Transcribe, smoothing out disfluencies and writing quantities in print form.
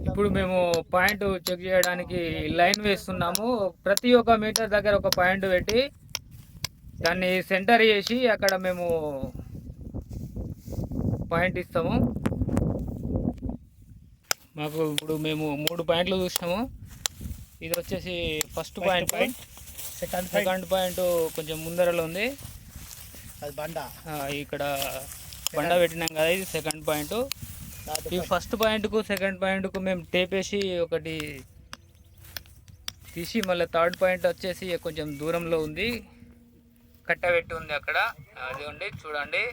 ఇప్పుడు మేము point check చేయడానికి లైన్ వేస్తున్నాము. ప్రతి ఒక్క మీటర్ దగ్గర ఒక పాయింట్ పెట్టి దాన్ని సెంటర్ చేసి అక్కడ మేము పాయింట్ ఇస్తాము. మాకు ఇప్పుడు మేము 3 పాయింట్లు చూసినాము. ఇది వచ్చేసి ఫస్ట్ పాయింట్. సెకండ్ పాయింట్ కొంచెం ముందరలో ఉంది, అది బండ. ఇక్కడ బండ పెట్టినాం కదా, ఇది సెకండ్ పాయింట్. ఈ ఫస్ట్ పాయింట్కు సెకండ్ పాయింట్కు మేము టేప్ వేసి ఒకటి తీసి, మళ్ళీ థర్డ్ పాయింట్ వచ్చేసి కొంచెం దూరంలో ఉంది, కట్టబెట్టి ఉంది అక్కడ. అది ఉండి చూడండి.